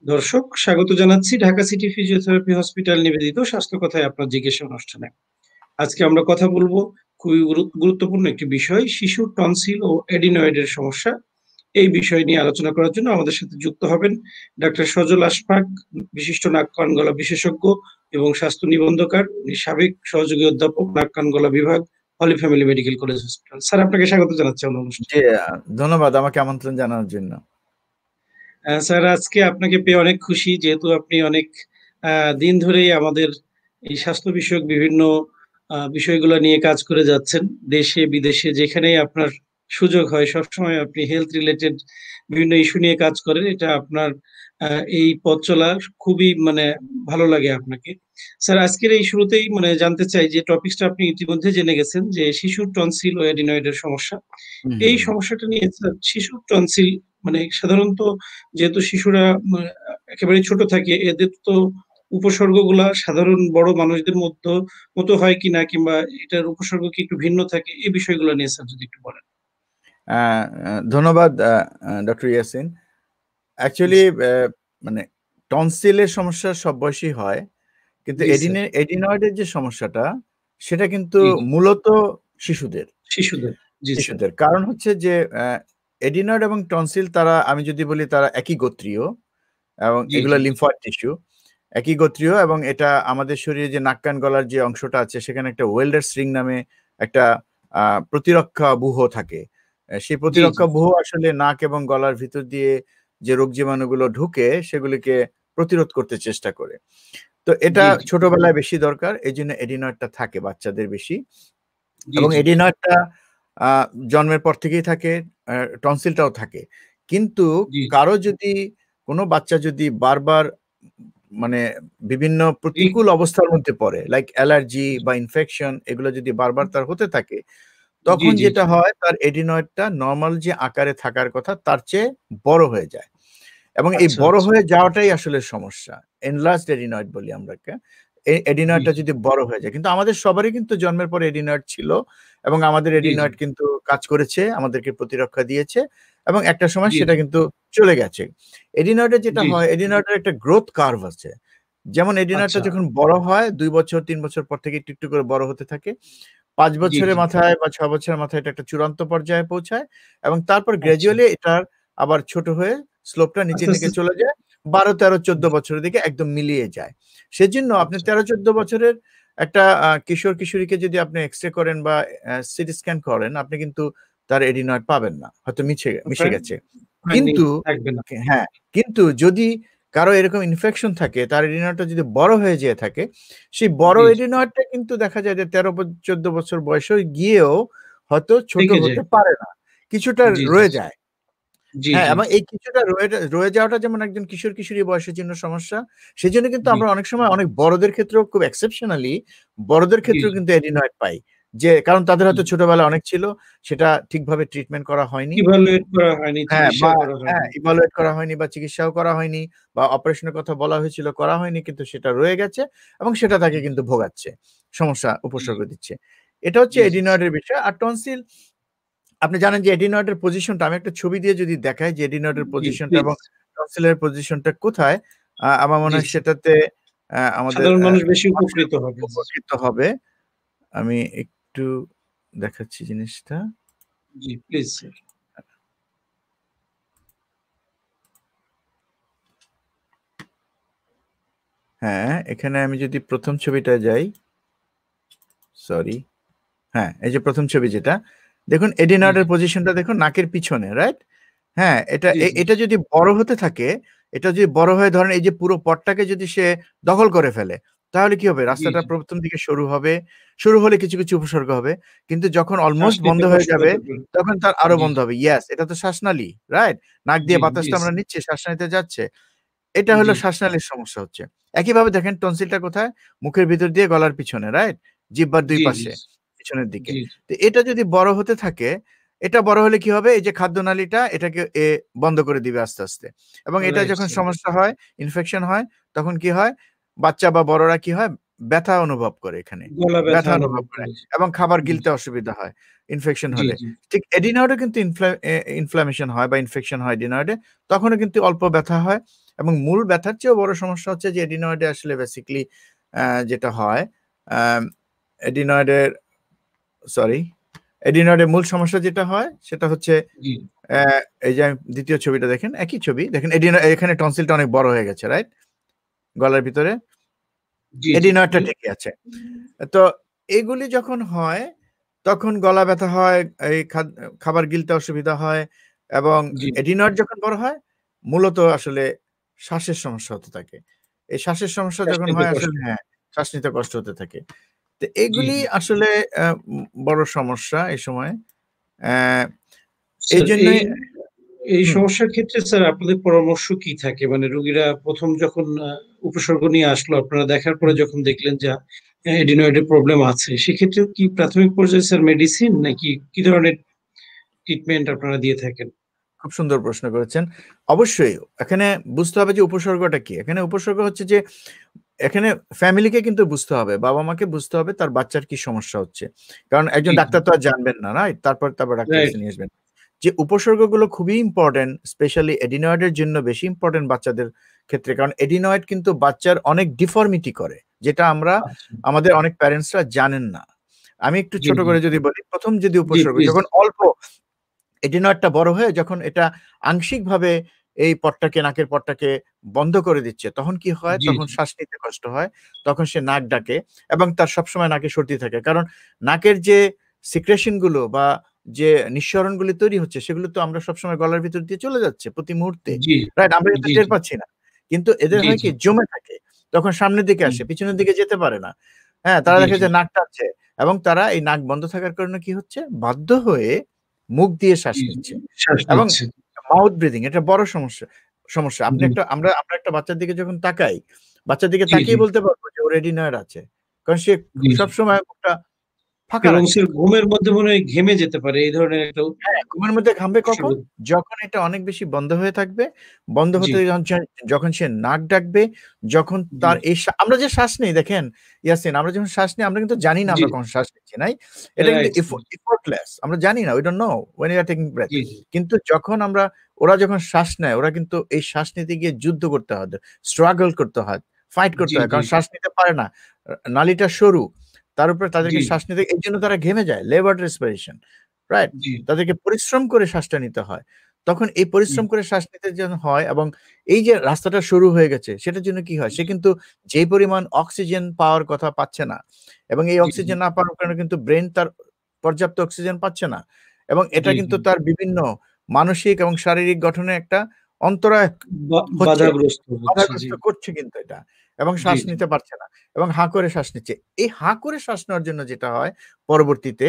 দর্শক স্বাগত জানাচ্ছি ঢাকা সিটি ফিজিওথেরাপি হসপিটাল নিবেদিত স্বাস্থ্য কথায় আপনার জিজ্ঞাসা অনুষ্ঠানে। আজকে আমরা কথা বলবো খুবই গুরুত্বপূর্ণ একটি বিষয়, শিশুর টনসিল ও এডিনয়েডের সমস্যা। এই বিষয় নিয়ে আলোচনা করার জন্য আমাদের সাথে যুক্ত হবেন ডাক্তার সজল আশফাক, বিশিষ্ট নাক কান গলা বিশেষজ্ঞ এবং স্বাস্থ্য নিবন্ধকার। উনি সাবেক সহযোগী অধ্যাপক, নাক কান গলা বিভাগ, Holy Family medical college hospital. Sir, আপনাকে স্বাগত জানাচ্ছি আমার অনুষ্ঠানে। জি, ধন্যবাদ আমাকে আমন্ত্রণ জানানোর জন্য। স্যার, আজকে আপনাকে পেয়ে অনেক খুশি, যেহেতু আপনি অনেক দিন ধরেই আমাদের এই স্বাস্থ্য বিষয়ক বিভিন্ন বিষয়গুলো নিয়ে কাজ করে যাচ্ছেন। দেশে বিদেশে যেখানেই আপনার সুযোগ হয় সবসময় আপনি হেলথ রিলেটেড বিভিন্ন ইস্যু নিয়ে কাজ করেন। এটা আপনার এই পথ চলা খুবই ভালো লাগে আপনাকে। স্যার, আজকের এই শুরুতেই জানতে চাই যে টপিকসটা আপনি ইতিমধ্যে জেনে গেছেন যে শিশুর টনসিল ও অ্যাডিনয়েডের সমস্যা। এই সমস্যাটা নিয়ে স্যার, শিশুর টনসিল সাধারণত যেহেতু শিশুরা একেবারে ছোট থাকে, এদের তো উপসর্গগুলা সাধারণ বড় মানুষদের মতো হয় কিনা, কিংবা এটার উপসর্গ কি একটু ভিন্ন থাকে, এই বিষয়গুলো নিয়ে স্যার যদি একটু বলেন। ধন্যবাদ ডক্টর ইয়াসিন। অ্যাকচুয়ালি মানে টনসিলের সমস্যা সব বয়সী হয়, কিন্তু জি স্যার। এডিনয়েডের যে সমস্যাটা সেটা কিন্তু জি, মূলত শিশুদের। শিশুদের। জি স্যার। কারণ হচ্ছে যে এডিনয়েড এবং টনসিল তারা, আমি যদি বলি, তারা একই গোত্রীয় এবং জি, এগুলো জি, জি। লিম্ফয়েড টিস্যু, একই গোত্রীয়। এবং এটা আমাদের শরীরে যে নাক কান গলার যে অংশটা আছে সেখানে একটা ওয়েল্ডার্স রিং নামে একটা প্রতিরক্ষা ব্যুহ থাকে। সেই জি, জি। প্রতিরক্ষা ব্যুহ আসলে নাক এবং গলার ভিতর দিয়ে যে রোগ জীবাণুগুলো ঢুকে সেগুলিকে প্রতিরোধ করতে চেষ্টা করে। তো এটা জি, জি। ছোটবেলায় বেশি দরকার, এই জন্য এডিনয়েডটা থাকে বাচ্চাদের বেশি। জি, এবং জি। এডিনয়েডটা জন্মের পর থেকেই থাকে, টনসিলটাও থাকে। কিন্তু জি, জি। কারো যদি, কোনো বাচ্চা যদি বারবার মানে বিভিন্ন জি, প্রতিকূল অবস্থার মধ্যে পড়ে, লাইক অ্যালার্জি বা ইনফেকশন, এগুলো যদি বারবার তার হতে থাকে, জি, তখন জি, যেটা জি। হয়, তার এডিনয়েডটা নরমাল যে আকারে থাকার কথা তার চেয়ে বড় হয়ে যায়। এবং এই আচ্ছা, বড় আচ্ছা। হয়ে যাওয়াটাই আসলে সমস্যা। এনলার্জড এডিনয়েড বলি আমরা একে। জি, এডিনয়েডটা জি। যদি বড় হয়ে যায়, কিন্তু আমাদের সবারই কিন্তু জন্মের পরে এডিনয়েড ছিল এবং আমাদের জি, জি। এডিনয়েড কিন্তু কাজ করেছে, আমাদেরকে প্রতিরক্ষা দিয়েছে এবং একটা সময় জি, সেটা জি। কিন্তু চলে গেছে। এডিনয়েডের যেটা জি, জি। হয়, এডিনয়েডের একটা গ্রোথ কার্ভ আছে। যেমন এডিনয়েডটা আচ্ছা। যখন বড় হয় ২ বছর ৩ বছর পর থেকে একটু, একটু করে বড় হতে থাকে। ৫ জি, বছরের জি। মাথায় বা ৬ বছরের মাথায় এটা একটা চূড়ান্ত পর্যায়ে পৌঁছায় এবং তারপর আচ্ছা। গ্র্যাজুয়ালি এটার আবার ছোট হয়ে স্লোপটা নিচের আস্তে, দিকে আস্তে। চলে যায়। ১২, ১৩, ১৪ জি। বছরের দিকে একদম মিলিয়ে যায়। সেজন্য আপনি আচ্ছা। ১৩, ১৪ বছরের একটা কিশোর-কিশোরীকে যদি আপনি এক্স-রে করেন বা সিটি স্ক্যান করেন, আপনি কিন্তু তার এডিনয়েড পাবেন না। হয়তো মিশে গেছে। ফাইন্ডিং কিন্তু থাকবে না। হ্যাঁ, কিন্তু যদি কারো এরকম ইনফেকশন থাকে, তার এডিনয়েডটা যদি বড় হয়ে যেয়ে থাকে, সেই বড় জি, জি। এডিনয়েডটা কিন্তু দেখা যায় যে ১৩ ১৪ বছর বয়সে গিয়েও হয়তো ছোট থেকে যায়। হতে পারে না। কিছুটা জি, জি, রয়ে জি। যায়। জি, হ্যাঁ, জি, এবং জি। এই কিছুটা রয়ে যাওয়াটা যেমন একজন কিশোর-কিশোরী বয়সের জন্য সমস্যা, সেজন্য কিন্তু জি, আমরা অনেক সময় অনেক বড়দের ক্ষেত্রেও, খুব এক্সেপশনালি বড়দের জি, ক্ষেত্রেও জি, কিন্তু এডিনয়েড পাই। যে কারণ তাদের জি। হয়তো ছোটবেলায় অনেক ছিল, সেটা ঠিকভাবে ট্রিটমেন্ট করা হয়নি। ইভালুয়েট করা হয়নি, হ্যাঁ, বা চিকিৎসাও করা হয়নি। ইভালুয়েট করা হয়নি বা চিকিৎসাও করা হয়নি বা অপারেশনের কথা বলা হয়েছিল, করা হয়নি, কিন্তু সেটা রয়ে গেছে এবং সেটা তাকে জি, কিন্তু ভোগাচ্ছে। সমস্যা জি, উপসর্গ দিচ্ছে। এটা হচ্ছে জি, জি, জি। এডিনয়েডের বিষয়। আর টনসিল, আপনি জানেন যে এডিনয়েডের পজিশনটা, আমি একটা ছবি দিয়ে যদি দেখাই যে এডিনয়েডের জি, পজিশনটা প্লিজ। এবং টনসিলের পজিশনটা কোথায়, আমার মনে জি, হয় স্যার। সেটাতে আমাদের সাধারণ মানুষ বেশি মানুষের উপকৃত হবে। জি, উপকৃত হবে। আমি একটু দেখাচ্ছি জিনিসটা। জি, প্লিজ স্যার। হ্যাঁ, এখানে আমি যদি ১ম ছবিটায় যাই, সরি। হ্যাঁ, এই যে ১ম ছবি যেটা, দেখুন জি, এডিনয়েডের জি, পজিশনটা দেখুন নাকের পিছনে, রাইট? হ্যাঁ, এটা জি, জি, এটা যদি বড় হতে থাকে, এটা যদি বড় হয়ে ধরেন এই যে পুরো পথটাকে যদি সে দখল করে ফেলে, তাহলে কি হবে? জি, রাস্তাটা জি। ১ম দিকে সরু হবে। শুরু হলে কিছু, কিছু উপসর্গ হবে। কিন্তু যখন শ্বাস অলমোস্ট বন্ধ নিতে হয়ে কষ্ট যাবে, হতে পারে। তখন তার আরো জি, বন্ধ জি, হবে। ইয়েস, এটা তো শ্বাসনালী, রাইট? নাক জি, দিয়ে জি, বাতাসটা আমরা স্যার। নিচ্ছি, শ্বাসনালীতে যাচ্ছে। এটা জি, হলো শ্বাসনালীর সমস্যা হচ্ছে। একইভাবে দেখেন টনসিলটা কোথায়? মুখের ভিতর দিয়ে গলার পিছনে, রাইট? জিহ্বার ২ জি, জি, পাশে, পিছনের দিকে। জি, তো এটা যদি বড় হতে থাকে, এটা বড় হলে কি হবে? এই যে খাদ্যনালীটা, এটাকে বন্ধ করে দিবে আস্তে, আস্তে। এবং এটা রাইট যখন স্যার। সমস্যা হয়, ইনফেকশন হয়, তখন কি হয়? বাচ্চা বা বড়রা কি হয়? ব্যথা অনুভব করে এখানে। গলা ব্যথা ব্যথা অনুভব অনুভব করে করে। এবং খাবার জি, গিলতে জি, অসুবিধা হয় ইনফেকশন জি, হলে। জি, ঠিক এডিনয়েডও কিন্তু ইনফ্লামেশন হয় বা ইনফেকশন হয় এডিনয়েডে, তখনও কিন্তু অল্প ব্যথা হয় এবং মূল ব্যথার চেয়েও বড় সমস্যা হচ্ছে যে এডিনয়েডে আসলে বেসিক্যালি যেটা হয়, এডিনয়েডের এডিনয়েডের মূল সমস্যা যেটা হয় সেটা হচ্ছে এই যে দ্বিতীয় ছবিটা দেখেন, একই ছবি দেখেন, এখানে টনসিলটা অনেক বড় হয়ে গেছে, রাইট, গলার ভিতরে এডিনয়েডটা ঠিকই আছে। তো এগুলি যখন হয় তখন গলা ব্যথা হয়, এই খাবার গিলতে অসুবিধা হয়, এবং এডিনয়েড যখন বড় হয় মূলত আসলে শ্বাসের সমস্যা হতে থাকে। এই শ্বাসের সমস্যা যখন হয় আসলে শ্বাস নিতে কষ্ট হতে থাকে। তো এগুলি আসলে বড় সমস্যা এই সময়। এই জন্য এই সমস্যার ক্ষেত্রে স্যার আপনাদের পরামর্শ কি থাকে? মানে রোগীরা প্রথম যখন উপসর্গ নিয়ে আসলো, আপনারা দেখার পরে যখন দেখলেন যে এডিনয়েডের প্রবলেম আছে, সেক্ষেত্রে কি প্রাথমিক পর্যায়ে স্যার মেডিসিন নাকি কি ধরনের ট্রিটমেন্ট আপনারা দিয়ে থাকেন? খুব সুন্দর প্রশ্ন করেছেন। অবশ্যই এখানে বুঝতে হবে যে উপসর্গটা কি। এখানে উপসর্গ হচ্ছে যে এখানে ফ্যামিলিকে কিন্তু বুঝতে হবে, বাবা মাকে বুঝতে হবে তার বাচ্চার কি সমস্যা হচ্ছে, কারণ একজন ডাক্তার তো আর জানবেন না, রাইট? তারপর ডাক্তার কাছে নিয়ে আসবেন। যে উপসর্গগুলো খুবই ইম্পর্টেন্ট, স্পেশালি এডিনয়েডের জন্য বেশি ইম্পর্টেন্ট বাচ্চাদের ক্ষেত্রে, কারণ এডিনয়েড কিন্তু বাচ্চার অনেক ডিফর্মিটি করে, যেটা আমরা আমাদের অনেক প্যারেন্টসরা জানেন না। আমি একটু ছোট করে যদি বলি, প্রথম যদি উপসর্গ যখন অল্প এডিনয়েডটা বড় হয়ে যখন এটা আংশিকভাবে এই পটটাকে, নাকের পটটাকে বন্ধ করে দিচ্ছে, তখন কি হয়? তখন শ্বাস নিতে কষ্ট হয়, তখন সে নাক ডাকে এবং তার সবসময় নাকে সর্দি থাকে, কারণ নাকের যে সিক্রেশন গুলো বা যে নিঃসরণগুলি তৈরি হচ্ছে সেগুলো তো আমরা সবসময় গলার ভিতর দিয়ে চলে যাচ্ছে প্রতি মুহূর্তে, রাইট? আমরা এটা টের পাচ্ছি না, কিন্তু এদের হয় কি জমে থাকে, তখন সামনের দিকে আসে, পিছনের দিকে যেতে পারে না। হ্যাঁ, তারা দেখে যে নাক টানছে এবং তারা এই নাক বন্ধ থাকার কারণে কি হচ্ছে? বাধ্য হয়ে মুখ দিয়ে শ্বাস নিচ্ছে এবং মাউথ ব্রিদিং, এটা বড় সমস্যা। আপনি আমরা একটা বাচ্চার দিকে যখন তাকাই, বাচ্চার দিকে তাকিয়ে বলতে পারবো যে ওর এডিনয়েড আছে, কারণ সে সবসময় মুখটা ফাঁকা রাখে। ঘুমের মধ্যে মনে হয় ঘেমে যেতে পারে, এই ধরনের একটা। হ্যাঁ, ঘুমের মধ্যে ঘামবে কখন? যখন এটা অনেক বেশি বন্ধ হয়ে থাকবে, বন্ধ হতে যখন সে নাক ডাকবে, যখন তার এই আমরা যে শ্বাস নেই দেখেন ইয়াসিন, আমরা যখন শ্বাস নিই আমরা কিন্তু জানি না আমরা কখন শ্বাস নিচ্ছি, নাই? এটা কিন্তু এফোর্টলেস, আমরা জানি না, we don't know when you are taking breath। কিন্তু যখন ওরা যখন শ্বাস নেয়, ওরা কিন্তু এই শ্বাস নিতে গিয়ে যুদ্ধ করতে হয়, স্ট্রাগল করতে হয়, ফাইট করতে হয়, কারণ শ্বাস নিতে পারে না, নালীটা সরু, তার উপরে তাদেরকে শ্বাস নিতে, এই জন্য তারা ঘেমে যায়, লেবার্ড রেসপিরেশন, রাইট? তাদেরকে পরিশ্রম করে শ্বাসটা নিতে হয়। তখন এই পরিশ্রম করে শ্বাস নিতে যখন হয় এবং এই যে রাস্তাটা শুরু হয়ে গেছে, সেটার জন্য কি হয়? সে কিন্তু যেই পরিমাণ অক্সিজেন পাওয়ার কথা পাচ্ছে না, এবং এই অক্সিজেন না পাওয়ার কারণে কিন্তু ব্রেন তার পর্যাপ্ত অক্সিজেন পাচ্ছে না, এবং এটা কিন্তু তার বিভিন্ন মানসিক এবং শারীরিক গঠনে একটা অন্তরায় বাধাগ্রস্ত করছে কিন্তু এটা, এবং শ্বাস নিতে পারছে না এবং হাঁ করে শ্বাস নিচ্ছে। এই হাঁ করে শ্বাস নেওয়ার জন্য যেটা হয়, পরবর্তীতে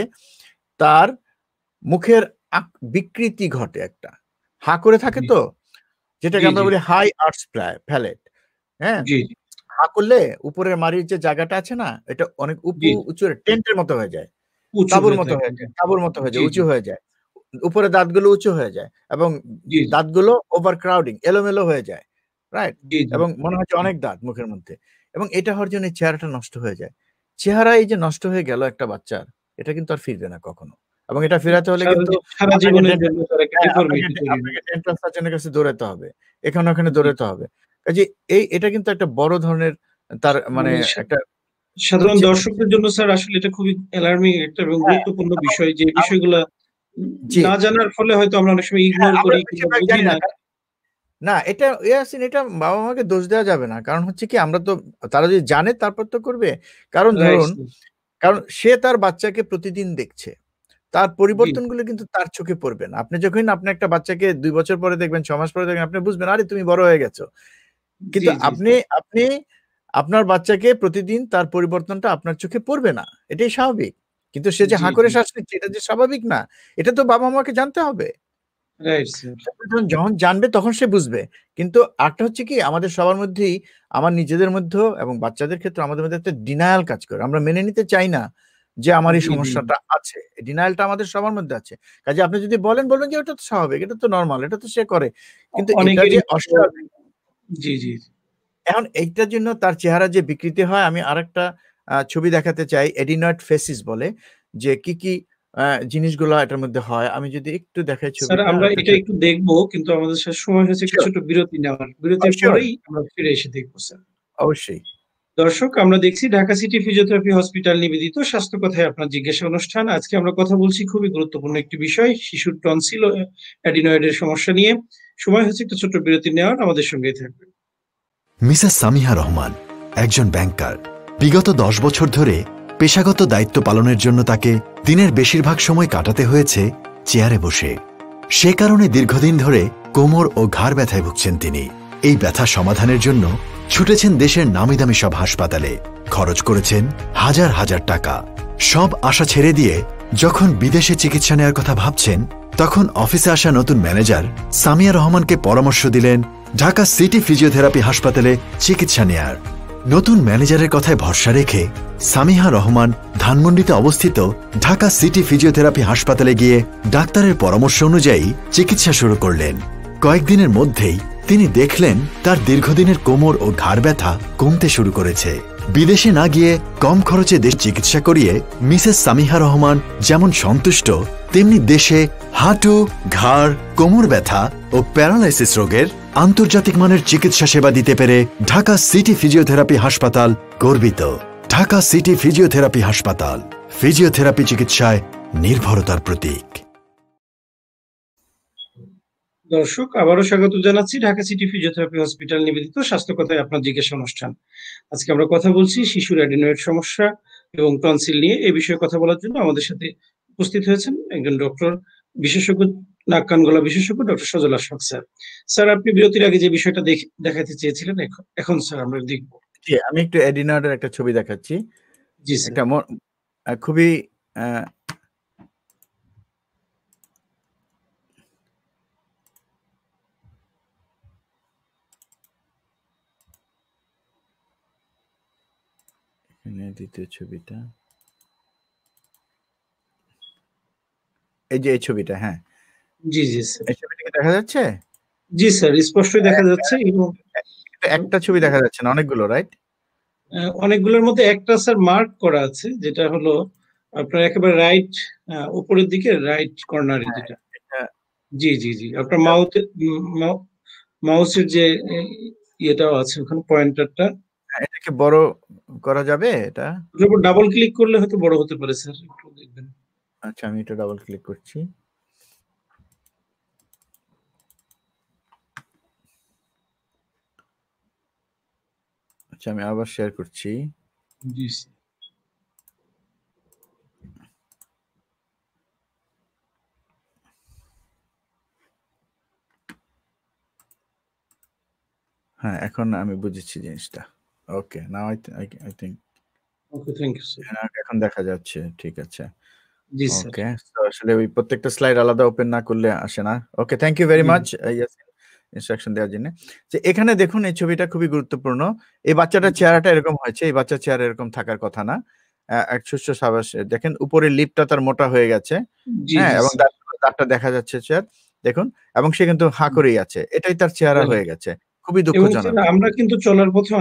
তার মুখের বিকৃতি ঘটে একটা, হাঁ করে থাকে তো, যেটাকে আমরা বলি হাই আর্টস প্যালেট। হ্যাঁ, হাঁ করলে উপরের মাড়ির যে জায়গাটা আছে না, এটা অনেক উঁচু টেন্টের মতো হয়ে যায়, তাঁবুর মতো হয়ে যায়, উঁচু হয়ে যায়, উপরে দাঁতগুলো উঁচু হয়ে যায় এবং দাঁতগুলো ওভার ক্রাউডিং, এলোমেলো হয়ে যায়, রাইট? এবং মনে হচ্ছে অনেক দাঁত মুখের মধ্যে, এবং এটা হওয়ার জন্য চেহারাটা নষ্ট হয়ে যায়। চেহারা এই যে নষ্ট হয়ে গেল একটা বাচ্চার, এটা কিন্তু আর ফিরবে না কখনো, এবং এটা ফেরাতে হলে কিন্তু আপনাকে ডেন্টাল সার্জনের কাছে দৌড়াতে হবে, এখানে ওখানে দৌড়াতে হবে। কাজে এটা কিন্তু একটা বড় ধরনের তার মানে একটা সাধারণ দর্শকদের জন্য স্যার আসলে এটা খুবই অ্যালার্মিং একটা এবং গুরুত্বপূর্ণ বিষয়, যে বিষয়গুলো না জানার ফলে হয়তো আমরা অনেক সময় ইগনোর করি, বুঝি না। না, এটা ইয়াসিন, এটা বাবা মাকে দোষ দেওয়া যাবে না, কারণ হচ্ছে কি, আমরা তো, তারা যদি জানে তারপর তো করবে, কারণ ধরুন, কারণ সে তার বাচ্চাকে প্রতিদিন দেখছে, তার পরিবর্তনগুলো কিন্তু তার চোখে পড়বে না। আপনি যখন আপনি একটা বাচ্চাকে 2 বছর পরে দেখবেন, 6 মাস পরে দেখবেন, আপনি বুঝবেন আরে তুমি বড় হয়ে গেছো, কিন্তু আপনি আপনার বাচ্চাকে প্রতিদিন তার পরিবর্তনটা আপনার চোখে পড়বে না, এটাই স্বাভাবিক। কিন্তু সে যে হাঁ করে শ্বাস নিচ্ছে, এটা যে স্বাভাবিক না, এটা তো বাবা মাকে জানতে হবে, যখন জানবে তখন সে বুঝবে। কিন্তু একটা হচ্ছে কি, আমাদের সবার মধ্যেই, আমার নিজেদের মধ্যেও এবং বাচ্চাদের ক্ষেত্রে আমাদের মধ্যে একটা ডিনায়াল কাজ করে, আমরা মেনে নিতে চাই না যে আমার এই সমস্যাটা আছে, ডিনায়ালটা আমাদের সবার মধ্যে আছে। কাজে আপনি যদি বলবেন যে ওটা তো স্বাভাবিক, এটা তো নরমাল, এটা তো সে করে, কিন্তু এটা যে অস্বাভাবিক। এখন এইটার জন্য তার চেহারা যে বিকৃতি হয়, আমি আরেকটা ছবি দেখাতে চাই, এডিনয়েড ফেসিস বলে, যে কি জিনিসগুলা এটার মধ্যে হয়। আমি যদি একটু দেখাই স্যার ছবিটা আমরা আরেকটা এটা একটু দেখবো, কিন্তু আমাদের শেষ সময় হয়েছে একটা শিওর, ছোট বিরতি নেওয়ার। বিরতির শিওর, পরেই আমরা ফিরে এসে দেখবো স্যার। অবশ্যই। দর্শক, আমরা দেখছি ঢাকা সিটি ফিজিওথেরাপি হসপিটাল নিবেদিত স্বাস্থ্য কথায় আপনার জিজ্ঞাসা অনুষ্ঠান। আজকে আমরা কথা বলছি খুবই গুরুত্বপূর্ণ একটি বিষয়, শিশুর টনসিল ও অ্যাডিনয়েডের সমস্যা নিয়ে। সময় হচ্ছে একটা ছোট্ট বিরতি নেওয়ার, আমাদের সঙ্গেই থাকবেন। মিসেস সামিহা রহমান একজন ব্যাংকার। বিগত 10 বছর ধরে পেশাগত দায়িত্ব পালনের জন্য তাকে দিনের বেশিরভাগ সময় কাটাতে হয়েছে চেয়ারে বসে। সে কারণে দীর্ঘদিন ধরে কোমর ও ঘাড় ব্যথায় ভুগছেন তিনি। এই ব্যথা সমাধানের জন্য ছুটেছেন দেশের নামিদামি সব হাসপাতালে, খরচ করেছেন হাজার হাজার টাকা। সব আশা ছেড়ে দিয়ে যখন বিদেশে চিকিৎসা নেওয়ার কথা ভাবছেন, তখন অফিসে আসা নতুন ম্যানেজার সামিয়া রহমানকে পরামর্শ দিলেন ঢাকা সিটি ফিজিওথেরাপি হাসপাতালে চিকিৎসা নেয়ার। নতুন ম্যানেজারের কথায় ভরসা রেখে সামিহা রহমান ধানমন্ডিতে অবস্থিত ঢাকা সিটি ফিজিওথেরাপি হাসপাতালে গিয়ে ডাক্তারের পরামর্শ অনুযায়ী চিকিৎসা শুরু করলেন। কয়েকদিনের মধ্যেই তিনি দেখলেন তার দীর্ঘদিনের কোমর ও ঘাড় ব্যথা কমতে শুরু করেছে। বিদেশে না গিয়ে কম খরচে দেশ চিকিৎসা করিয়ে মিসেস সামিহা রহমান যেমন সন্তুষ্ট, তেমনি দেশে হাঁটু, ঘাড়, কোমর ব্যথা ও প্যারালাইসিস রোগের আন্তর্জাতিক মানের চিকিৎসা সেবা দিতে পেরে ঢাকা সিটি ফিজিওথেরাপি হাসপাতাল গর্বিত। ঢাকা সিটি ফিজিওথেরাপি হাসপাতাল, ফিজিওথেরাপি চিকিৎসায় নির্ভরতার প্রতীক। দর্শক, আবারও স্বাগত জানাচ্ছি ঢাকা সিটি ফিজিওথেরাপি হসপিটাল নিবেদিত স্বাস্থ্য কথায় আপনার জিজ্ঞাসা অনুষ্ঠান। আজকে আমরা কথা বলছি শিশুর অ্যাডিনয়েড সমস্যা এবং টনসিল নিয়ে। এই বিষয়ে কথা বলার জন্য আমাদের সাথে উপস্থিত হয়েছেন একজন ডক্টর, বিশেষজ্ঞ, নাক কান গলা বিশেষজ্ঞ ডক্টর সজল আশফাক স্যার। স্যার, আপনি বিরতির আগে যে বিষয়টা দেখাতে চেয়েছিলেন, এখন স্যার আমরা দেখব। জি, আমি একটু অ্যাডিনয়েডের একটা ছবি দেখাচ্ছি। জি স্যার। একটা খুবই দ্বিতীয় ছবিটা, এই যে এই ছবিটা, হ্যাঁ, জি জি স্যার। এই ছবিটা কি দেখা যাচ্ছে? জি স্যার, স্পষ্টই দেখা যাচ্ছে। এবং একটা ছবি দেখা যাচ্ছে না, অনেকগুলো, রাইট? অনেকগুলোর মধ্যে একটা স্যার মার্ক করা আছে, যেটা হলো আপনার একেবারে রাইট উপরের দিকে রাইট কর্নারে, হ্যাঁ, যেটা। এটা জি জি জি, আপনার এটা মাউসের যে ইয়েটাও আছে ওখানে, পয়েন্টারটা। এটা কি বড় করা যাবে এটা? ওটার উপর ডাবল ক্লিক করলে হয়তো বড় হতে পারে স্যার, একটু দেখবেন। আচ্ছা, আমি এটা ডাবল ক্লিক করছি। আচ্ছা, আমি আবার শেয়ার করছি। জি স্যার। হ্যাঁ, এখন আমি বুঝেছি জিনিসটা। Okay, now I think okay, thank you sir. এখন দেখা যাচ্ছে। ঠিক আছে। জি স্যার। ওকে, তো আসলে ওই প্রত্যেকটা স্লাইড আলাদা ওপেন না করলে আসে না। ওকে, থ্যাংক ইউ ভেরি জি মাচ ইয়াসিন, ইনস্ট্রাকশন দেওয়ার জন্য। যে এখানে দেখুন, এই ছবিটা খুবই গুরুত্বপূর্ণ। এই বাচ্চাটার জি চেহারাটা এরকম হয়েছে, এই বাচ্চার চেহারা এরকম থাকার কথা না। এক সুস্থ স্বাভাবিক, দেখেন উপরের লিপটা তার মোটা হয়ে গেছে, জি হ্যাঁ, জি এবং স্যার। দাঁতটা দেখা যাচ্ছে স্যার, দেখুন, এবং সে কিন্তু হাঁ করেই আছে। এটাই তার চেহারা রাইট। হয়ে গেছে। খুবই এবং স্যার, দুঃখজনক। আমরা কিন্তু চলার পথে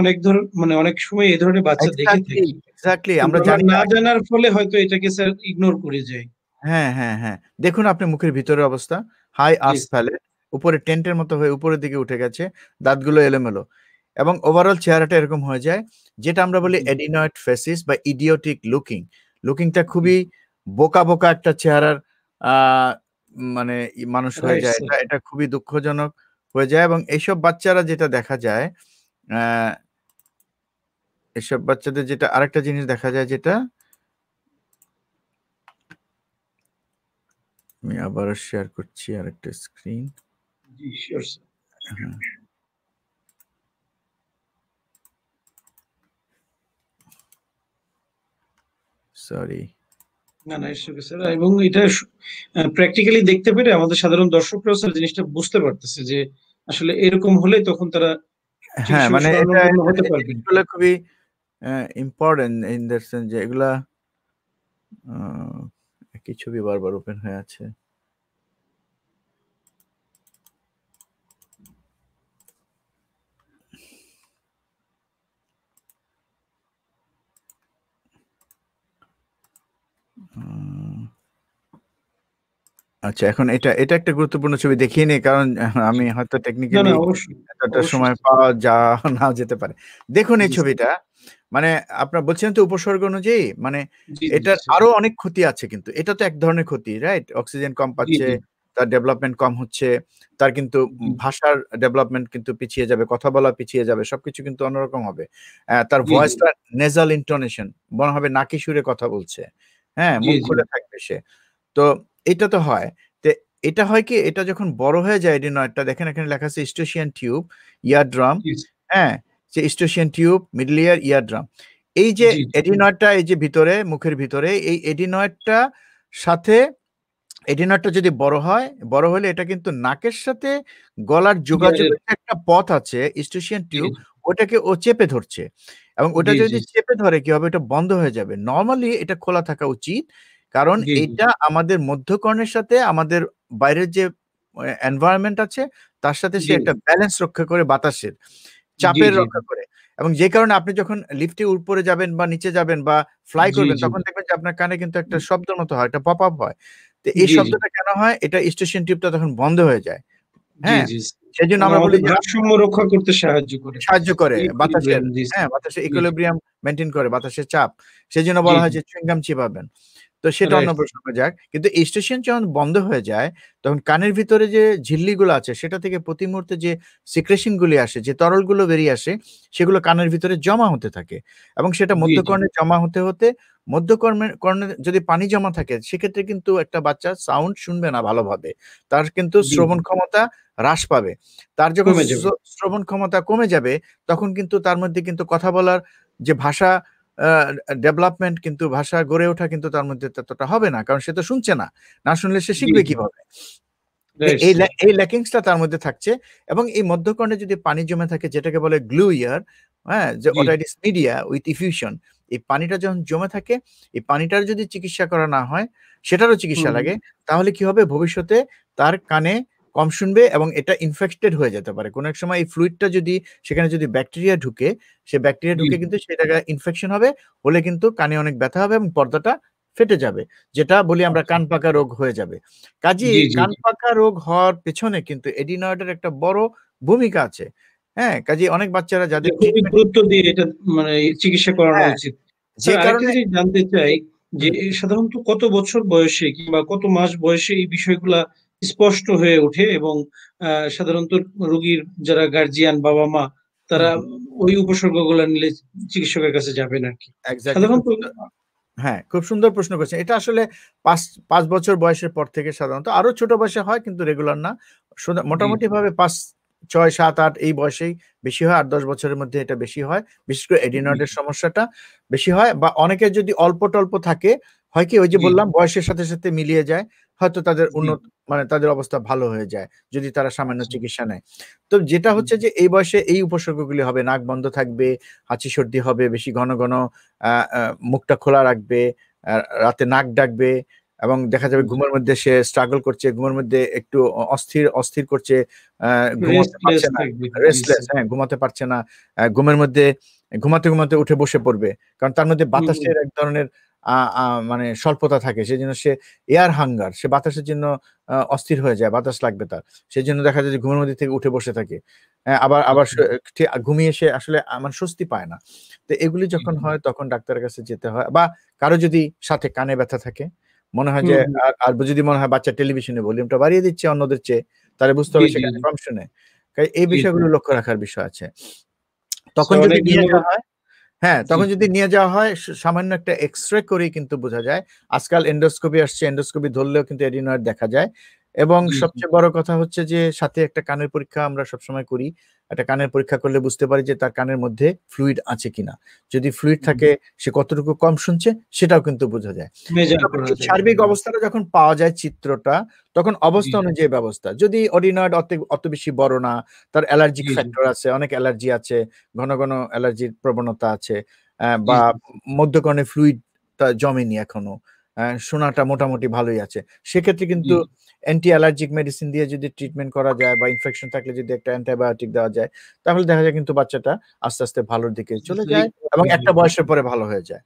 অনেক সময় এই ধরনের বাচ্চা দেখে এক্সাক্টলি, থাকি, এক্সাক্টলি, কিন্তু আমরা আমরা জানি না না। জানার ফলে হয়তো এটাকে স্যার ইগনোর করে যাই। হ্যাঁ, হ্যাঁ, হ্যাঁ। দেখুন আপনি মুখের ভিতরের অবস্থা, হাই জি আর্চ স্যার। প্যালেট, উপরে টেন্টের মতো হয়ে উপরের দিকে উঠে গেছে, দাঁতগুলো এলোমেলো, এবং ওভারঅল চেহারাটা এরকম হয়ে যায়, যেটা আমরা বলি জি এডিনয়েড ফেসিস বা ইডিওটিক লুকিং। লুকিংটা জি। খুবই বোকা, বোকা একটা চেহারার আ মানে মানুষ হয়ে রাইট যায়। স্যার। এটা খুবই দুঃখজনক হয়ে যায়, এবং এইসব বাচ্চারা যেটা দেখা যায়, আ এসব বাচ্চাদের যেটা আরেকটা জিনিস দেখা যায়, যেটা আমি আবারও শেয়ার করছি আরেকটা স্ক্রিন। জি শিওর স্যার। হ্যাঁ, সরি। না না, ইটস ওকে স্যার। এবং এটা প্র্যাকটিক্যালি দেখতে পেরে আমাদের সাধারণ দর্শকরাও স্যার জিনিসটা বুঝতে পারতেছে যে আসলে এরকম হলে তখন তারা হ্যাঁ, চিকিৎসকের মানে এটা শরণাপন্ন হতে এই পারবেন। জিনিসগুলো খুবই ইম্পোর্টেন্ট ইন দ্যাট সেন্স যে এগুলা আ একই ছবি বারবার ওপেন হয়ে আছে। আ আচ্ছা, এখন এটা এটা একটা গুরুত্বপূর্ণ ছবি দেখিয়ে নেই, কারণ জি। আমি হয়তো না, টেকনিক্যালি অবশ্যই, এতটা অবশ্যই সময় স্যার। পাওয়া নাও যেতে পারে। দেখুন এই জি স্যার। ছবিটা, মানে আপনার বলছেন তো উপসর্গ অনুযায়ী, মানে জি, জি এটার স্যার। আরো অনেক ক্ষতি আছে কিন্তু। এটা তো এক ধরনের ক্ষতি, রাইট? অক্সিজেন কম জি, পাচ্ছে, জি, তার ডেভেলপমেন্ট কম হচ্ছে, তার কিন্তু জি, ভাষার ডেভেলপমেন্ট কিন্তু পিছিয়ে যাবে, কথা বলা পিছিয়ে যাবে। সবকিছু কিন্তু অন্যরকম হবে। তার জি, জি, ভয়েসটা নেজাল ইন্টোনেশন মনে হবে নাকি সুরে কথা বলছে। হ্যাঁ? জি, মুখ জি, খুলে থাকবে সে। তো এটা তো হয়। তো এটা হয় কি, এটা যখন বড় হয়ে যায় এডিনয়েডটা, দেখেন এখানে লেখা আছে ইস্টোশিয়ান টিউব, ইয়ারড্রাম, জি, হ্যাঁ? যে ইস্টোশিয়ান টিউব, মিডল ইয়ার, ইয়ারড্রাম। এই যে জি, এডিনয়েডটা এই যে ভিতরে, মুখের ভিতরে এই এডিনয়েডটা সাথে, এডিনয়েডটা যদি বড় হয়, বড় হলে এটা কিন্তু নাকের সাথে গলার ইয়ারের যোগাযোগের যে একটা পথ আছে, ইস্টোশিয়ান জি, টিউব, ওটাকে ও চেপে ধরছে। এবং ওটা জি, জি, যদি চেপে ধরে কি হবে? এটা বন্ধ হয়ে যাবে। নরমালি এটা খোলা থাকা উচিত। কারণ জি, জি, এটা আমাদের মধ্যকর্ণের সাথে আমাদের বাইরের যে এনভায়রনমেন্ট আছে তার সাথে সে জি, একটা ব্যালেন্স রক্ষা করে, বাতাসের জি, চাপের জি, রক্ষা করে। এবং যে কারণে আপনি যখন লিফটে উপরে যাবেন বা নিচে যাবেন বা ফ্লাই জি, করবেন, জি, তখন দেখবেন যে আপনার কানে কিন্তু একটা শব্দের মতো হয়, একটা পপ আপ হয়। তো এই জি, জি, শব্দটা কেন হয়? এটা স্টেশন টিউবটা তখন বন্ধ হয়ে যায়। জি, হ্যাঁ? জি। সেজন্য মানে আমরা বলি আমাদের যে ভারসাম্য রক্ষা করতে সাহায্য করে। সাহায্য করে বাতাসের, ইকুইলিব্রিয়াম জি, হ্যাঁ, বাতাসের জি, জি, ইকুইলিব্রিয়াম মেইনটেইন করে, বাতাসের চাপ। সেজন্য জি, বলা জি, হয় যে চুইং গাম চিবাবেন। তো সেটা অন্য রাইট। প্রসঙ্গ যাক। কিন্তু স্টেশন যখন বন্ধ হয়ে যায়, তখন কানের ভিতরে যে ঝিল্লিগুলো আছে সেটা থেকে প্রতি মুহূর্তে যে সিক্রেশন গুলি আসে, যে তরলগুলো বেরিয়ে আসে, সেগুলো কানের ভিতরে জমা হতে থাকে। এবং সেটা জি, জি, মধ্যকর্ণে জমা হতে, হতে কর্ণে যদি পানি জমা থাকে, সেক্ষেত্রে কিন্তু একটা বাচ্চা সাউন্ড শুনবে না ভালোভাবে। তার কিন্তু জি, জি, শ্রবণ ক্ষমতা হ্রাস পাবে। তার যখন কমে যাবে। শ্রবণ ক্ষমতা কমে যাবে, তখন কিন্তু তার মধ্যে কিন্তু কথা বলার যে ভাষা আ ডেভেলপমেন্ট, কিন্তু ভাষা গড়ে ওঠা কিন্তু তার মধ্যে ততটা হবে না। কারণ সে তো শুনছে না। না শুনলে সে জি, শিখবে জি, কিভাবে? তো রাইট এই স্যার। এই ল্যাকিংস টা তার মধ্যে থাকছে। এবং এই মধ্যকর্ণে যদি পানি জমে থাকে, যেটাকে বলে গ্লু ইয়ার, হ্যাঁ? যে জি, ওটাইটিস মিডিয়া উইথ ইফিউশন। এই পানিটা যখন জমে থাকে, এই পানিটার যদি চিকিৎসা করা না হয়, সেটারও চিকিৎসা হুম, হুম, লাগে। তাহলে কি হবে? ভবিষ্যতে তার কানে কম শুনবে এবং এটা ইনফেক্টেড হয়ে যেতে পারে। কোন এক সময় এই ফ্লুইডটা যদি, সেখানে যদি ব্যাকটেরিয়া ঢুকে, সে ব্যাকটেরিয়া জি, ঢুকে কিন্তু সে জায়গায় ইনফেকশন হবে। হলে কিন্তু কানে অনেক ব্যথা হবে এবং পর্দাটা ফেটে যাবে। যেটা বলি আমরা আচ্ছা। কান পাকা রোগ হয়ে যাবে। কাজেই জি, জি, কান জি। পাকা রোগ হওয়ার পেছনে কিন্তু এডিনয়েডের একটা বড় ভূমিকা আছে। হ্যাঁ? কাজেই অনেক বাচ্চারা এটা যাদের খুবই ট্রিটমেন্ট, গুরুত্ব দিয়ে এটা মানে চিকিৎসা করানো হ্যাঁ, উচিত। যে স্যার আরেকটা কারণে, জিনিস জানতে চাই যে হুম, সাধারণত কত বছর বয়সে কিংবা কত মাস বয়সে এই বিষয়গুলা স্পষ্ট হয়ে ওঠে এবং সাধারণত রোগীর যারা গার্ডিয়ান বাবা-মা হুম, তারা হুম, ওই উপসর্গগুলা নিলে চিকিৎসকের কাছে যাবেন আরকি। এক্সাক্টলি, খুব সাধারণত সুন্দর। হ্যাঁ, খুব সুন্দর প্রশ্ন করেছেন। এটা আসলে ৫ বছর বয়সের পর থেকে সাধারণত, আরো ছোট বয়সে হয় কিন্তু রেগুলার না। জি, মোটামুটিভাবে ৫, ৬, ৭, ৮ এই বয়সেই বেশি হয়। ৮-১০ বছরের মধ্যে এটা বেশি হয়। বিশেষ করে জি, এডিনয়েডের সমস্যাটা বেশি হয়, বা অনেকের যদি অল্প-টল্প থাকে, হয় কি ওই যে জি, বললাম বয়সের সাথে, সাথে মিলিয়ে যায়। হয়তো তাদের জি, মানে তাদের অবস্থা ভালো হয়ে যায় যদি তারা সামান্য আচ্ছা। চিকিৎসা নেয়। তো যেটা জি, হচ্ছে যে এই বয়সে এই উপসর্গগুলি হবে। নাক বন্ধ থাকবে, হাঁচি সর্দি হবে, বেশি ঘন, ঘন আ আ মুখটা খোলা রাখবে, আ রাতে নাক ডাকবে এবং দেখা যাবে জি। ঘুমের মধ্যে সে স্ট্রাগল করছে, ঘুমের মধ্যে একটু অস্থির, অস্থির করছে, আ ঘুমাতে রেস্টলেস পারছে না, থাকবে। জি, রেস্টলেস, স্যার। হ্যাঁ, ঘুমাতে পারছে না। ঘুমের মধ্যে ঘুমাতে, ঘুমাতে উঠে বসে পড়বে। কারণ তার মধ্যে হুম, হুম। বাতাসের এক ধরনের আ আ মানে স্বল্পতা থাকে। সেজন্য সে এয়ার হাঙ্গার, সে বাতাসের জন্য অস্থির হয়ে যায়, বাতাস লাগবে তার। সেজন্য দেখা যায় যে ঘুমের মধ্যে থেকে উঠে বসে থাকে। আবার আবার আচ্ছা। ঘুমিয়ে সে আসলে মানে স্বস্তি পায় না। তো এগুলি জি, যখন জি। হয় তখন ডাক্তারের কাছে যেতে হয়, বা কারো যদি সাথে কানে ব্যথা থাকে, মনে হয় হুম, যে, হুম। আর যদি মনে হয় বাচ্চা টেলিভিশনে ভলিউমটা বাড়িয়ে দিচ্ছে অন্যদের চেয়ে, তাহলে বুঝতে জি, হবে সে জি, কানে জি। কম শোনে। এই জি, জি। বিষয়গুলো লক্ষ্য রাখার বিষয় আছে। তখন স্যার যদি অনেক নিয়ে ধন্যবাদ। যাওয়া হয়, হ্যাঁ, জি, তখন যদি নিয়ে যাওয়া হয় সামান্য একটা এক্স-রে করেই কিন্তু বোঝা যায়। আজকাল এন্ডোস্কোপি আসছে, এন্ডোস্কোপি ধরলেও কিন্তু এডিনয়েড দেখা যায়। এবং জি, জি, সবচেয়ে বড় কথা হচ্ছে যে সাথে একটা কানের পরীক্ষা আমরা সবসময় করি। একটা কানের পরীক্ষা করলে বুঝতে পারি যে তার কানের মধ্যে ফ্লুইড আছে কিনা। যদি ফ্লুইড জি। থাকে, সে কতটুকু কম শুনছে সেটাও কিন্তু বোঝা যায়। মেজার তবে করা এই যায়। সার্বিক হুম। অবস্থাটা যখন পাওয়া যায় চিত্রটা, তখন জি, অবস্থা অনুযায়ী ব্যবস্থা। যদি অডিনয়েড অত বেশি বড় না, তার অ্যালার্জিক জি, জি, ফ্যাক্টর আছে, অনেক অ্যালার্জি আছে, ঘন, ঘন অ্যালার্জির প্রবণতা আছে, জি, বা জি, মধ্যকর্ণে ফ্লুইড টা জমেনি এখনো। শোনাটা মোটামুটি ভালোই আছে। সেক্ষেত্রে জি, কিন্তু অ্যান্টি অ্যালার্জিক মেডিসিন দিয়ে যদি ট্রিটমেন্ট করা যায়, বা ইনফেকশন থাকলে যদি একটা অ্যান্টিবায়োটিক দেওয়া যায়, তাহলে দেখা যায় কিন্তু বাচ্চাটা আস্তে, আস্তে ভালোর দিকে চলে জি, যায় এবং একটা বয়সের পরে ভালো হয়ে যায়।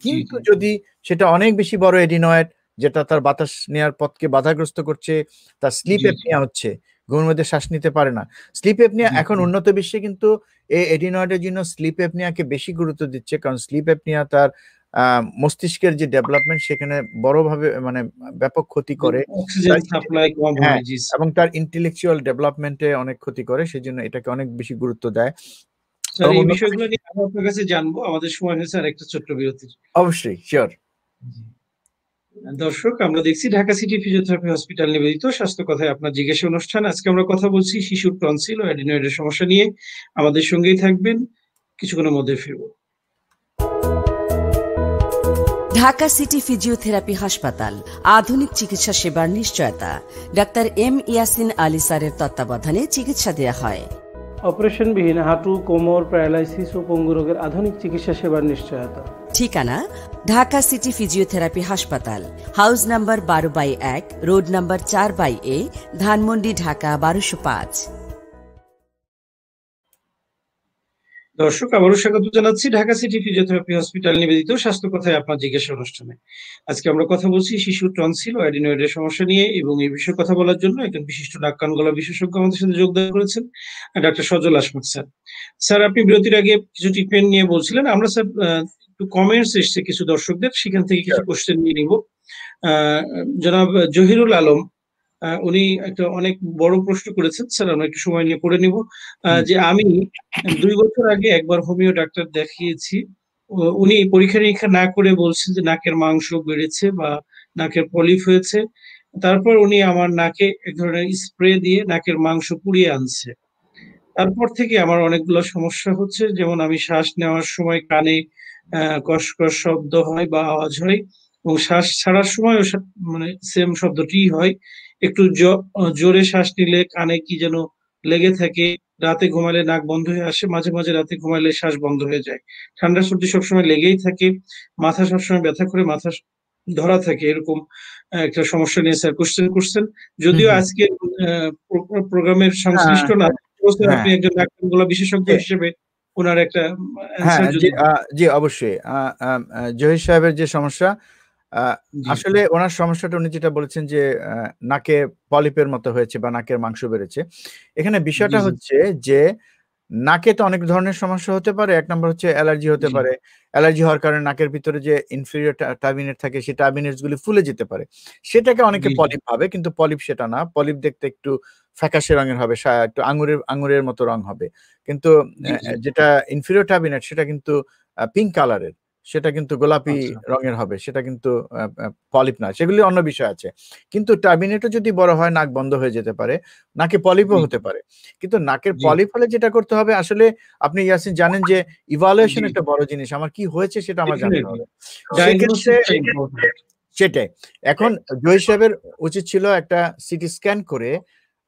জি, কিন্তু জি, যদি সেটা অনেক বেশি বড় এডিনয়েড, যেটা তার বাতাস নেওয়ার পথকে বাধাগ্রস্ত করছে, তার স্লিপ অ্যাপনিয়া হচ্ছে, ঘুমের মধ্যে শ্বাস নিতে পারে না। স্লিপ অ্যাপনিয়া এখন উন্নত বিশ্বে কিন্তু এই এডিনয়েডের জন্য স্লিপ অ্যাপনিয়াকে বেশি গুরুত্ব দিচ্ছে, কারণ স্লিপ অ্যাপনিয়া তার মস্তিষ্কের যে ডেভেলপমেন্ট সেখানে বড়ভাবে মানে ব্যাপক ক্ষতি করে, অক্সিজেন সাপ্লাই কম হয়, জি, এবং তার ইন্টেলেকচুয়াল ডেভেলপমেন্টে অনেক ক্ষতি করে, সেজন্য এটাকে অনেক বেশি গুরুত্ব দেয়। স্যার এই বিষয়গুলো নিয়ে আমি আপনার কাছে জানবো, আমাদের সময় হয়েছে আর একটা ছোট্ট বিরতির। অবশ্যই, শিওর। দর্শক, আমরা দেখছি ঢাকা সিটি ফিজিওথেরাপি হসপিটাল নিবেদিত স্বাস্থ্য কথায় আপনার জিজ্ঞাসা অনুষ্ঠান। আজকে আমরা কথা বলছি শিশুর টনসিল ও অ্যাডিনয়েডের সমস্যা নিয়ে। আমাদের সঙ্গেই থাকবেন, কিছুক্ষণের মধ্যে ফিরবো। ঢাকা সিটি ফিজিওথেরাপি হাসপাতাল, আধুনিক চিকিৎসা সেবার নিশ্চয়তা। ডাক্তার এম ইয়াসিন আলী স্যারের তত্ত্বাবধানে চিকিৎসা দেওয়া হয়। অপারেশনবিহীন হাঁটু, কোমর, প্যারালাইসিস ও পঙ্গু রোগের আধুনিক চিকিৎসা সেবার নিশ্চয়তা। ঠিকানা ঢাকা সিটি ফিজিওথেরাপি হাসপাতাল, house number 12/1, road number 4/A, Dhanmondi, Dhaka 1205। দর্শক, আবারও স্বাগত জানাচ্ছি ঢাকা সিটি ফিজিওথেরাপি হসপিটাল নিবেদিত স্বাস্থ্য কথায় আপনার জিজ্ঞাসা অনুষ্ঠানে। আজকে আমরা কথা বলছি শিশুর টনসিল ও অ্যাডিনয়েডের সমস্যা নিয়ে, এবং এই বিষয়ে কথা বলার জন্য একজন বিশিষ্ট নাক কান গলা বিশেষজ্ঞ আমাদের সাথে যোগদান করেছেন, ডাক্তার সজল আহমেদ স্যার। স্যার, আপনি বিরতির আগে কিছু ট্রিটমেন্ট নিয়ে বলছিলেন, আমরা স্যার একটু কমেন্টস এসছে কিছু দর্শকদের, সেখান থেকে কিছু কোশ্চেন নিয়ে নিব। জনাব জহিরুল আলম, উনি একটা অনেক বড় প্রশ্ন করেছেন স্যার, আমরা একটু সময় নিয়ে পড়ে নিব। যে আমি 2 বছর আগে একবার হোমিও ডাক্তার দেখিয়েছি, উনি পরীক্ষা নিরীক্ষা না করে বলছেন যে নাকের মাংস বেড়েছে বা নাকের পলিপ হয়েছে। তারপর উনি আমার নাকে এক ধরনের স্প্রে দিয়ে নাকের মাংস পুড়িয়ে আনছে। তারপর থেকে আমার অনেকগুলো সমস্যা হচ্ছে, যেমন আমি শ্বাস নেওয়ার সময় কানে কসকস শব্দ হয় বা আওয়াজ হয়, এবং শ্বাস ছাড়ার সময়ও মানে সেম শব্দটি হয়। একটু জোরে শ্বাস নিলে কানে কি যেন লেগে থাকে, রাতে ঘুমালে নাক বন্ধ হয়ে আসে, মাঝে মাঝে রাতে ঘুমালে শ্বাস বন্ধ হয়ে যায়, ঠান্ডা সর্দি সবসময় লেগেই থাকে, মাথা সবসময় ব্যথা করে, মাথা ধরা থাকে, এরকম একটা সমস্যা নিয়ে স্যার কোশ্চেন করছেন। যদিও আজকে প্রোগ্রামের সংশ্লিষ্ট না, আপনি একজন নাক কান গলা বিশেষজ্ঞ হিসেবে ওনার একটা অ্যানসার যদি। জি অবশ্যই। জহির সাহেবের যে সমস্যা, আসলে ওনার সমস্যাটা উনি যেটা বলেছেন যে নাকে পলিপের মতো হয়েছে বা নাকের মাংস বেড়েছে। এখানে বিষয়টা হচ্ছে যে নাকে তো অনেক ধরনের সমস্যা হতে পারে। এক নম্বর হচ্ছে অ্যালার্জি হতে পারে। অ্যালার্জি হওয়ার কারণে নাকের ভিতরে যে ইনফেরিয়র টার্বিনেট থাকে, সেই টার্বিনেটস গুলি ফুলে যেতে পারে। সেটাকে অনেকে পলিপ ভাবে, কিন্তু পলিপ সেটা না। পলিপ দেখতে একটু ফ্যাকাশে রঙের হবে, একটু আঙুরের মতো রং হবে। কিন্তু যেটা ইনফেরিয়র টার্বিনেট সেটা কিন্তু পিঙ্ক কালারের, সেটা কিন্তু গোলাপি রঙের হবে, সেটা কিন্তু পলিপ না। সেগুলি অন্য বিষয় আছে। কিন্তু টার্বিনেটও যদি বড় হয় নাক বন্ধ হয়ে যেতে পারে, নাকে পলিপও হতে পারে। কিন্তু নাকের পলিপ হলে যেটা করতে হবে, আসলে আপনি ইয়াসিন জানেন যে ইভালুয়েশন একটা বড় জিনিস। আমার কি হয়েছে সেটা আমার জানতে হবে। সেটাই। এখন জহির সাহেবের উচিত ছিল একটা সিটি স্ক্যান করে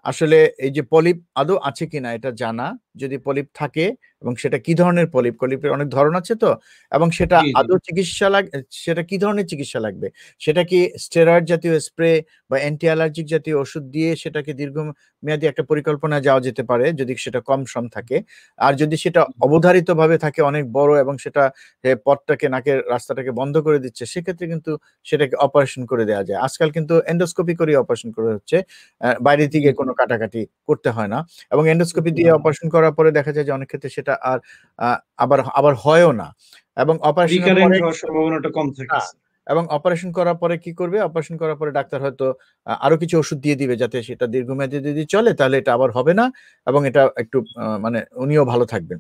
আসলে এই যে পলিপ আদৌ আছে কিনা এটা জানা। যদি পলিপ থাকে এবং সেটা কি ধরনের পলিপ, পলিপের অনেক ধরন আছে তো, এবং সেটা আদৌ চিকিৎসা সেটা কি ধরনের চিকিৎসা লাগবে, সেটা কি স্টেরয়েড জাতীয় স্প্রে বা অ্যান্টি অ্যালার্জিক জাতীয় ওষুধ দিয়ে সেটাকে দীর্ঘমেয়াদী একটা পরিকল্পনা যাওয়া যেতে পারে যদি সেটা কম সম থাকে। আর যদি সেটা অবধারিত ভাবে থাকে অনেক বড় এবং সেটা পথটাকে, নাকের রাস্তাটাকে বন্ধ করে দিচ্ছে, সেক্ষেত্রে কিন্তু সেটাকে অপারেশন করে দেওয়া যায়। আজকাল কিন্তু এন্ডোস্কোপি করে অপারেশন করা হচ্ছে, বাইরে থেকে কোনো কাটাকাটি করতে হয় না। এবং এন্ডোস্কোপি দিয়ে অপারেশন করার পরে দেখা যায় যে অনেক ক্ষেত্রে সেটা আর আবার হয়ও না। এবং অপারেশনের পরে সম্ভাবনাটা কম থাকে। এবং অপারেশন করার পরে কি করবে, অপারেশন করার পরে ডাক্তার হয়তো আরো কিছু ওষুধ দিয়ে দিবে যাতে সেটা দীর্ঘমেয়াদী যদি চলে তাহলে এটা আবার হবে না, এবং এটা একটু মানে উনিও ভালো থাকবেন।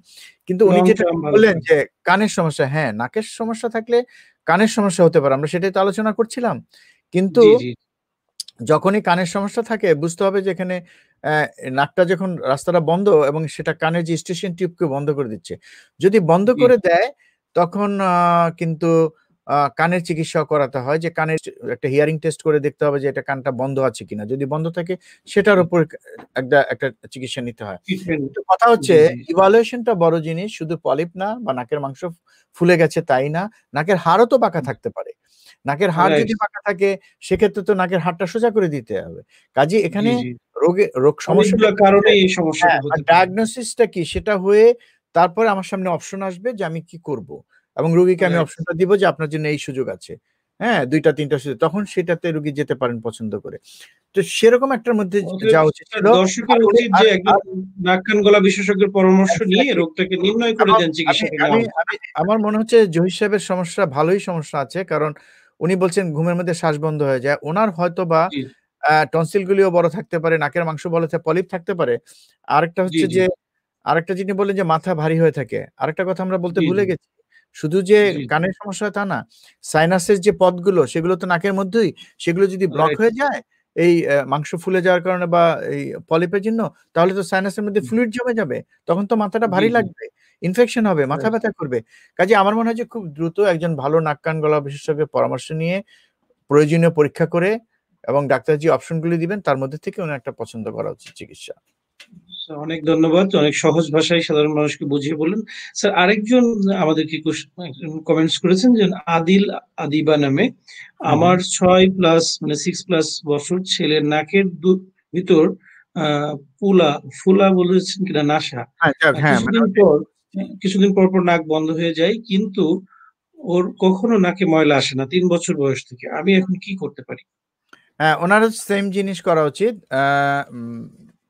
কিন্তু উনি যেটা বললেন যে কানের সমস্যা, হ্যাঁ নাকের সমস্যা থাকলে কানের সমস্যা হতে পারে, আমরা সেটাই তো আলোচনা করছিলাম। কিন্তু যখনই কানের সমস্যা থাকে বুঝতে হবে যে এখানে নাকটা যখন রাস্তাটা বন্ধ এবং সেটা কানের যে স্টেশন টিউবকে বন্ধ করে দিচ্ছে, যদি বন্ধ করে দেয় তখন কিন্তু কানের চিকিৎসা করাতে হয়, যে কানের একটা হিয়ারিং টেস্ট করে দেখতে হবে যে এটা কানটা বন্ধ আছে কিনা। যদি বন্ধ থাকে সেটার উপর একটা চিকিৎসা নিতে হয়। কিন্তু কথা হচ্ছে ইভালুয়েশনটা বড় জিনিস, শুধু পলিপ না বা নাকের মাংস ফুলে গেছে তাই না, নাকের হাড়ও তো বাঁকা থাকতে পারে। নাকের হাড় যদি বাঁকা থাকে সেক্ষেত্রে তো নাকের হাড়টা সোজা করে দিতে হবে। কাজে এখানে রোগ সমস্যার কারণে এই সমস্যাটা হতে পারে। ডায়াগনোসিসটা কি সেটা হয়ে তারপরে আমার সামনে অপশন আসবে যে আমি কি করব, এবং রোগীকে আমি অপশনটা দিব যে আপনার জন্য এই সুযোগ আছে। হ্যাঁ 2টা 3টা ওষুধ, তখন সেটাতে রোগী যেতে পারেন পছন্দ করে। তো সেরকম একটার মধ্যে যাওয়া উচিত ছিল। দর্শকের উচিত যে একজন নাক কান গলা বিশেষজ্ঞের পরামর্শ নিয়ে রোগটাকে নির্ণয় করে দেন চিকিৎসকের নেওয়া। আমার মনে হচ্ছে জহির সাহেবের সমস্যা ভালোই সমস্যা আছে, কারণ উনি বলছেন ঘুমের মধ্যে শ্বাস বন্ধ হয়ে যায়। ওনার হয়তো বা টনসিল গুলিও বড় থাকতে পারে, নাকের মাংস বলে পলিপ থাকতে পারে। আরেকটা হচ্ছে যে আরেকটা যিনি বললেন যে মাথা ভারী হয়ে থাকে, আরেকটা কথা আমরা বলতে ভুলে গেছি, শুধু যে কানের সমস্যা তা না, সাইনাসের যে পথগুলো সেগুলো তো নাকের মধ্যেই, সেগুলো যদি ব্লক হয়ে যায় এই মাংস ফুলে যাওয়ার কারণে বা এই পলিপের জন্য, তাহলে তো সাইনাসের মধ্যে ফ্লুইড জমে যাবে, তখন তো মাথাটা ভারী লাগবে, ইনফেকশন হবে, মাথা ব্যথা করবে। কাজে আমার মনে হয় যে খুব দ্রুত একজন ভালো নাক কান গলা বিশেষজ্ঞের পরামর্শ নিয়ে প্রয়োজনীয় পরীক্ষা করে এবং ডাক্তার যে অপশনগুলি দিবেন তার মধ্যে থেকে ওনার একটা পছন্দ করা উচিত চিকিৎসা। অনেক ধন্যবাদ, অনেক সহজ ভাষায় সাধারণ মানুষকে বুঝিয়ে বললেন। স্যার আরেকজন আমাদেরকে কমেন্টস করেছেন যে আদিল আদিবা নামে, আমার 6+ মানে 6+ বছর ছেলের নাকের ভিতর ফুলা বলেছেন কিনা নাসা, কিছুদিন পর পর নাক বন্ধ হয়ে যায়, কিন্তু ওর কখনো নাকে ময়লা আসে না 3 বছর বয়স থেকে। আমি এখন কি করতে পারি? হ্যাঁ, ওনার সেম জিনিস করা উচিত।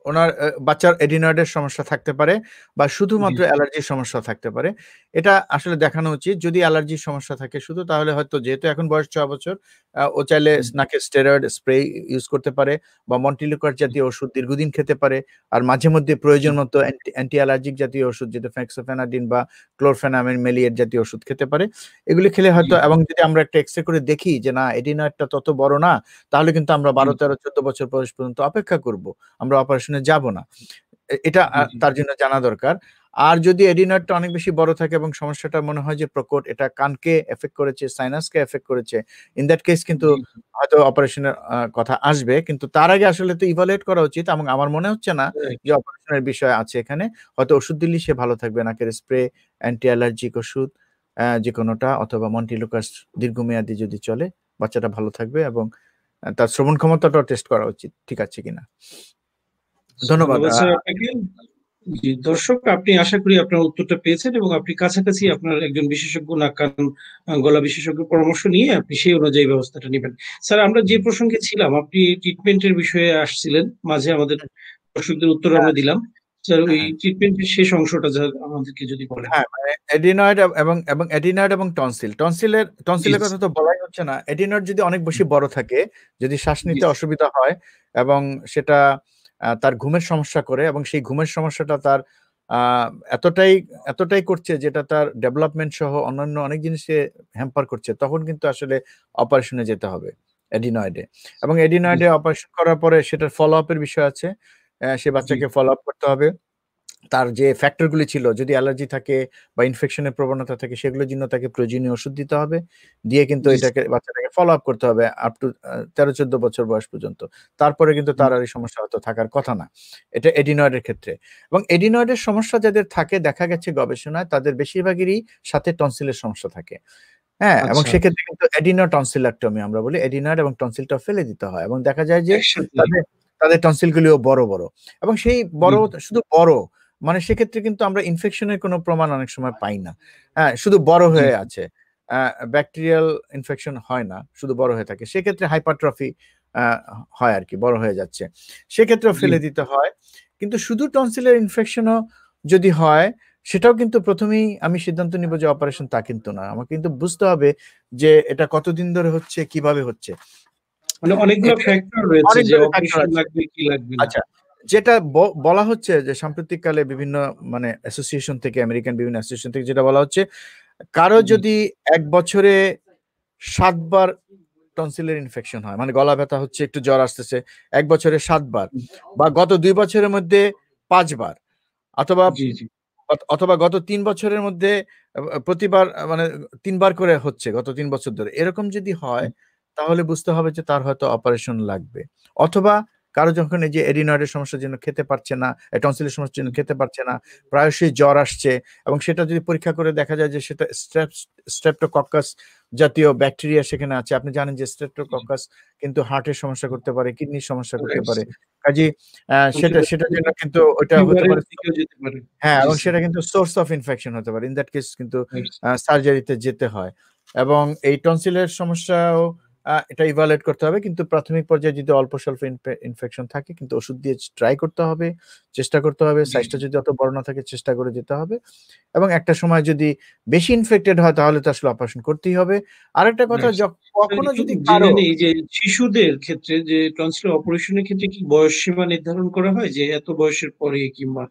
ওনার বাচ্চার এডিনয়েডের সমস্যা থাকতে পারে বা শুধুমাত্র অ্যালার্জির সমস্যা থাকতে পারে। এটা আসলে দেখানো উচিত। যদি অ্যালার্জির সমস্যা থাকে শুধু, তাহলে হয়তো যেহেতু এখন বয়স 6 বছর, ও চাইলে নাকে স্টেরয়েড স্প্রে ইউজ করতে পারে বা মন্টিলুকার জাতীয় ওষুধ দীর্ঘদিন খেতে পারে। আর মাঝে মধ্যে প্রয়োজন মতো অ্যান্টি অ্যালার্জিক জাতীয় ওষুধ, যেটা ফেক্সোফেনাডিন বা ক্লোরফেনামিন মেলিয়েট জাতীয় ওষুধ খেতে পারে। এগুলি খেলে হয়তো, এবং যদি আমরা একটা এক্সরে করে দেখি যে না এডিনয়েডটা তত বড় না, তাহলে কিন্তু আমরা 12, 13, 14 বছর বয়স পর্যন্ত অপেক্ষা করব, আমরা অপারেশনে যাব না। এটা তার জন্য জানা দরকার। আর যদি এডিনয়েডটা অনেক বেশি বড় থাকে এবং সমস্যাটা মনে হয় যে প্রকট, এটা কানকে এফেক্ট করেছে, সাইনাসকে এফেক্ট করেছে, ইন দ্যাট কেস কিন্তু হয়তো অপারেশনের কথা আসবে। কিন্তু তার আগে আসলে তো ইভালুয়েট করা উচিত, এবং আমার মনে হচ্ছে না যে অপারেশনের বিষয় আছে এখানে। হয়তো ওষুধ দিলেই সে ভালো থাকবে, নাকের স্প্রে, অ্যান্টি অ্যালার্জিক ওষুধ যে কোনোটা, অথবা মন্টিলুকাস দীর্ঘমেয়াদী যদি চলে, বাচ্চাটা ভালো থাকবে এবং তার শ্রবণ ক্ষমতাটাও টেস্ট করা উচিত ঠিক আছে কিনা। ধন্যবাদ স্যার আপনাকে। জি দর্শক, আপনি আশা করি আপনার উত্তরটা পেয়েছেন এবং আপনি কাছাকাছি আপনার একজন বিশেষজ্ঞ নাক কান গলা বিশেষজ্ঞ পরামর্শ নিয়ে আপনি সেই অনুযায়ী ব্যবস্থাটা নেবেন। স্যার আমরা যে প্রসঙ্গে ছিলাম, আপনি ট্রিটমেন্টের বিষয়ে আসছিলেন, মাঝে আমাদের দর্শকদের উত্তর আমরা দিলাম। স্যার ওই ট্রিটমেন্টের শেষ অংশটা আমাদেরকে যদি বলেন। হ্যাঁ, মানে এডিনয়েড এবং টনসিলের কথা তো বলাই হচ্ছে না। এডিনয়েড যদি অনেক বেশি বড় থাকে, যদি শ্বাস নিতে অসুবিধা হয় এবং সেটা তার ঘুমের সমস্যা করে, এবং সেই ঘুমের সমস্যাটা তার এতটাই করছে যেটা তার ডেভেলপমেন্ট সহ অন্যান্য অনেক জিনিসে হ্যাম্পার করছে, তখন কিন্তু আসলে অপারেশনে যেতে হবে এডিনয়েডে। এবং এডিনয়েডে অপারেশন করার পরে সেটার ফলো আপের বিষয় আছে, সে বাচ্চাকে ফলো আপ করতে হবে। তার যে ফ্যাক্টরগুলি ছিল, যদি অ্যালার্জি থাকে বা ইনফেকশনের প্রবণতা থাকে, সেগুলোর জন্য তাকে প্রয়োজনীয় ওষুধ দিতে হবে, দিয়ে কিন্তু বাচ্চাটাকে ফলো আপ করতে হবে আপ টু 13-14 বছর বয়স পর্যন্ত। তারপরে কিন্তু তার আর এই সমস্যা হয়তো থাকার কথা না। এটা এডিনয়েডের ক্ষেত্রে। এবং এডিনয়েডের সমস্যা যাদের থাকে, দেখা গেছে গবেষণায় তাদের বেশিরভাগেরই সাথে টনসিলের সমস্যা থাকে। হ্যাঁ, এবং সেক্ষেত্রে কিন্তু এডিনোটনসিলেক্টমি আমরা বলি, এডিনয়েড এবং টনসিলটা ফেলে দিতে হয়, এবং দেখা যায় যে তাদের টনসিলগুলিও বড় বড়, এবং সেই বড় শুধু বড় মানে সেক্ষেত্রে কিন্তু আমরা ইনফেকশনের কোনো প্রমাণ অনেক সময় পাই না। হ্যাঁ, শুধু বড় হয়ে আছে, ব্যাকটেরিয়াল ইনফেকশন হয় না, শুধু বড় হয়ে থাকে। সেক্ষেত্রে হাইপারট্রফি হয় আর কি, বড় হয়ে যাচ্ছে, সেক্ষেত্রেও ফেলে দিতে হয়। কিন্তু শুধু টনসিলের ইনফেকশনও যদি হয়, সেটাও কিন্তু প্রথমেই আমি সিদ্ধান্ত নিব যে অপারেশন, তা কিন্তু না। আমাকে কিন্তু বুঝতে হবে যে এটা কতদিন ধরে হচ্ছে, কিভাবে হচ্ছে, মানে অনেকগুলো ফ্যাক্টর রয়েছে যে অপারেশন লাগবে কি লাগবে না। আচ্ছা, যেটা বলা হচ্ছে যে সাম্প্রতিককালে বিভিন্ন মানে অ্যাসোসিয়েশন থেকে, আমেরিকান বিভিন্ন অ্যাসোসিয়েশন থেকে যেটা বলা হচ্ছে, কারো যদি 1 বছরে 7 বার টনসিলের ইনফেকশন হয়, মানে গলা ব্যথা হচ্ছে, একটু জ্বর আসতেছে, 1 বছরে 7 বার, বা গত 2 বছরের মধ্যে 5 বার, অথবা গত 3 বছরের মধ্যে প্রতিবার মানে 3 বার করে হচ্ছে গত 3 বছর ধরে, এরকম যদি হয়, তাহলে বুঝতে হবে যে তার হয়তো অপারেশন লাগবে। অথবা কারো যখন এই যে এডিনয়েডের সমস্যার জন্য খেতে পারছে না, টনসিলের সমস্যার জন্য খেতে পারছে না, প্রায়শই জ্বর আসছে, এবং সেটা যদি পরীক্ষা করে দেখা যায় যে সেটা স্ট্রেপ্টোকক্কাস জাতীয় ব্যাকটেরিয়া সেখানে আছে। আপনি জানেন যে স্ট্রেপ্টোকক্কাস কিন্তু হার্টের সমস্যা করতে পারে, কিডনির সমস্যা করতে পারে। কাজেই সেটার জন্য কিন্তু ওটা হতে পারে, হ্যাঁ, এবং সেটা কিন্তু সোর্স অফ ইনফেকশন হতে পারে। ইন দ্যাট কেস কিন্তু সার্জারিতে যেতে হয়। এবং এই টনসিলের সমস্যাও এটা ইভালুয়েট করতে হবে, কিন্তু প্রাথমিক পর্যায়ে যদি অল্প স্বল্প ইনফেকশন থাকে কিন্তু ওষুধ দিয়ে ট্রাই করতে হবে, চেষ্টা করতে হবে। সাইজটা যদি অত বড় না থাকে চেষ্টা করে যেতে হবে, এবং একটা সময় যদি বেশি ইনফেক্টেড হয় তাহলে তো আসলে অপারেশন করতেই হবে। আরেকটা কথা, কখনো যদি কারো জানি যে শিশুদের ক্ষেত্রে যে টনসিল অপারেশনের ক্ষেত্রে কি বয়স সীমা নির্ধারণ করা হয়, যে এত বয়সের পরে কিংবা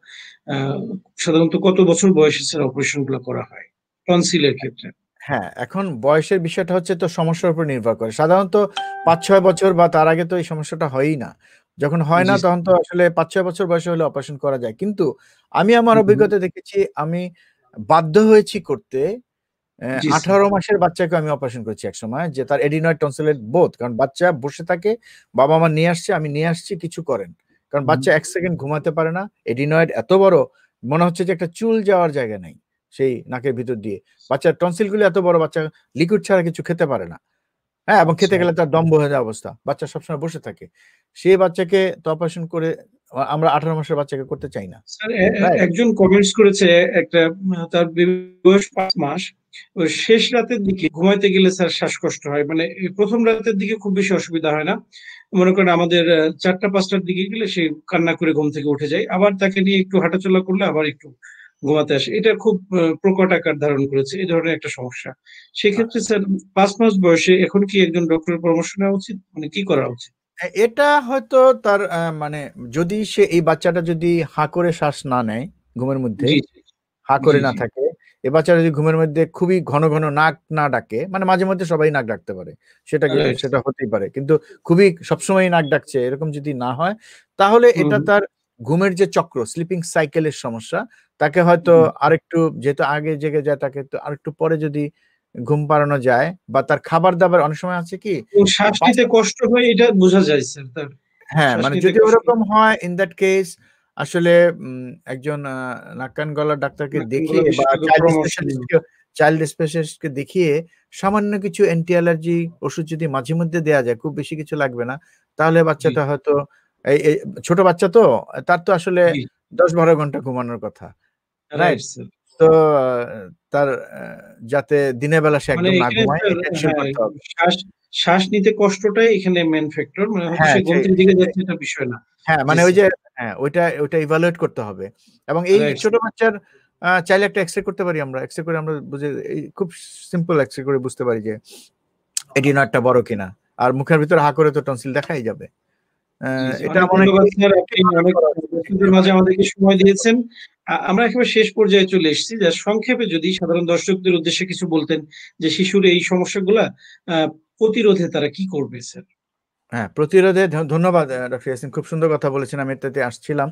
সাধারণত কত বছর বয়সে স্যার অপারেশন গুলো করা হয় টনসিলের ক্ষেত্রে? হ্যাঁ, এখন বয়সের বিষয়টা হচ্ছে তো সমস্যার উপর নির্ভর করে। সাধারণত ৫-৬ বছর বা তার আগে তো এই সমস্যাটা হয়ই না। যখন হয় না জি তখন তো আসলে ৫-৬ বছর বয়সে হলে অপারেশন করা যায়। কিন্তু আমি আমার স্যার। অভিজ্ঞতা দেখেছি, আমি বাধ্য হয়েছি করতে। জি স্যার। ১৮ মাসের বাচ্চাকে আমি অপারেশন করেছি একসময়, যে তার এডিনয়েড টনসিলেট বোথ। কারণ বাচ্চা বসে থাকে, বাবা-মা নিয়ে আসছে, আমি নিয়ে আসছি, কিছু করেন। কারণ বাচ্চা ১ সেকেন্ড ঘুমাতে পারে না। এডিনয়েড এত বড়, মনে হচ্ছে যে একটা চুল যাওয়ার জায়গা নাই সেই নাকের ভিতর দিয়ে। বাচ্চার টনসিলগুলো এত বড়, বাচ্চা লিকুইড ছাড়া কিছু খেতে পারে না। হ্যাঁ, এবং খেতে আচ্ছা। গেলে তার দম বহে যাওয়া অবস্থা। বাচ্চা সবসময় বসে থাকে। সেই বাচ্চাকে তো অপারেশন করে আমরা ১৮ মাসের বাচ্চাকে করতে চাই না। Sir right? একজন কমেন্টস করেছে, একটা তার বয়স ৫ মাস, ওই শেষ রাতের দিকে ঘুমাইতে গেলে স্যার শ্বাসকষ্ট হয়, মানে এই প্রথম রাতের দিকে খুব বেশি অসুবিধা হয় না, মনে করেন আমাদের ৪টা-৫টার দিকে গেলে সে কান্না করে ঘুম থেকে উঠে যায়, আবার তাকে নিয়ে একটু হাঁটাচলা করলে আবার একটু ঘুমাতে আসে। এটা খুব প্রকট আকার ধারণ করেছে, এই ধরনের একটা সমস্যা। সেক্ষেত্রে স্যার ৫ মাস বয়সে এখন কি একজন ডক্টরের পরামর্শ নেওয়া উচিত, মানে কি করা উচিত? এটা হয়তো তার মানে যদি সে এই বাচ্চাটা যদি হাঁ করে শ্বাস না নেয় ঘুমের মধ্যে, জি হাঁ জি করে না জি। থাকে, এই বাচ্চাটা যদি ঘুমের মধ্যে খুবই ঘন ঘন নাক না ডাকে, মানে মাঝে মধ্যে সবাই নাক ডাকতে পারে, রাইট। সেটা হতেই পারে, কিন্তু খুবই সবসময় নাক ডাকছে এরকম যদি না হয়, তাহলে এটা হুম। তার ঘুমের যে চক্র, স্লিপিং সাইকেলের সমস্যা। তাকে হয়তো হুম। আরেকটু, যেহেতু আগে জেগে যায়, তাকে তো আরেকটু পরে যদি ঘুম পাড়ানো যায়, বা তার খাবার দাবার অনেক সময় আছে কি, ও শ্বাস নিতে কষ্ট হয়, এটা বোঝা যায় স্যার তার। হ্যাঁ, শ্বাস মানে নিতে যদি কষ্ট ওরকম হয়, in that case আসলে একজন নাক কান গলার ডাক্তারকে নাকের দেখিয়ে গলা বা বিশেষজ্ঞ পরামর্শ নিন। চাইল্ড স্পেশালিস্টকে দেখিয়ে সামান্য কিছু অ্যান্টি অ্যালার্জি ওষুধ যদি মাঝে মধ্যে দেয়া যায়, খুব বেশি কিছু লাগবে না। তাহলে জি, বাচ্চাটা হয়তো এই ছোট বাচ্চা তো, তার তো আসলে জি। ১০-১২ ঘন্টা ঘুমানোর কথা। রাইট? Right sir. তো তার যাতে দিনের বেলা সে মানে একদম না এখানে ঘুমায় স্যার, এটা এনশিওর হ্যাঁ, করতে হবে। শ্বাস শ্বাস নিতে কষ্টটাই এখানে মেইন ফ্যাক্টর। মানে হয়তো হ্যাঁ, সে ঘুমের দিকে সেটাই। যাচ্ছে, এটা বিষয় না। হ্যাঁ, জি মানে ওই স্যার। যে, হ্যাঁ, ওইটা ইভালুয়েট করতে হবে। এবং এই রাইট ছোট স্যার। বাচ্চার চাইলে একটা এক্স-রে করতে পারি আমরা। এক্স-রে করে আমরা বুঝে, এই খুব সিম্পল এক্স-রে করে বুঝতে পারি যে এডিনয়েডটা বড় কিনা। আর মুখের ভিতরে হা করে তো টনসিল দেখাই যাবে। জি, জি। এটা অনেক মনে ধন্যবাদ করি স্যার। একটু আপনি ইভালুয়েট অনেক করা উচিত। একটু দর্শকদের মাঝে ইভালুয়েট আমাদেরকে সময় দিয়েছেন। আমরা একেবারে শেষ পর্যায়ে চলে এসেছি। সংক্ষেপে যদি সাধারণ দর্শকদের উদ্দেশ্যে কিছু বলতেন, যে শিশুর এই সমস্যাগুলা আ প্রতিরোধে তারা কি করবে স্যার? হ্যাঁ, প্রতিরোধে ধন্যবাদ ডক্টর ইয়াসিন। খুব সুন্দর কথা বলেছেন। আমি এটাতে আসছিলাম।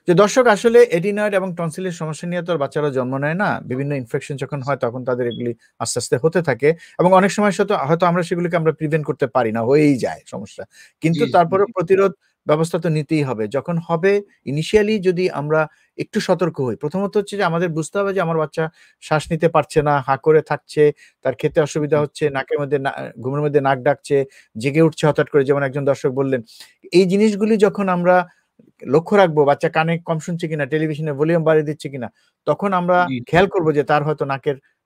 যে দর্শক, আসলে এডিনয়েড এবং টনসিলের সমস্যা নিয়ে তো আর বাচ্চারা জন্ম নেয় না। বিভিন্ন ইনফেকশন যখন হয় তখন তাদের এগুলি আস্তে, আস্তে হতে থাকে, এবং অনেক সময় হয়তো আমরা সেগুলিকে প্রিভেন্ট করতে পারি না, হয়েই যায় সমস্যা। জি, কিন্তু জি, তারপরেও জি। প্রতিরোধ ব্যবস্থা তো নিতেই হবে। যখন হবে, ইনিশিয়ালি যদি আমরা একটু সতর্ক হই। প্রথমত হচ্ছে যে আমাদের বুঝতে হবে যে আমার বাচ্চা শ্বাস নিতে পারছে না, হাঁ করে থাকছে, তার খেতে অসুবিধা হচ্ছে, নাকের মধ্যে ঘুমের মধ্যে নাক ডাকছে, জেগে উঠছে হঠাৎ করে, যেমন একজন দর্শক বললেন। এই জিনিসগুলি যখন আমরা লক্ষ্য রাখবো, বাচ্চা কানে কম শুনছে কিনা, টেলিভিশনের ভলিউম বাড়িয়ে দিচ্ছে কিনা, তখন আমরা জি, খেয়াল করব যে তার হয়তো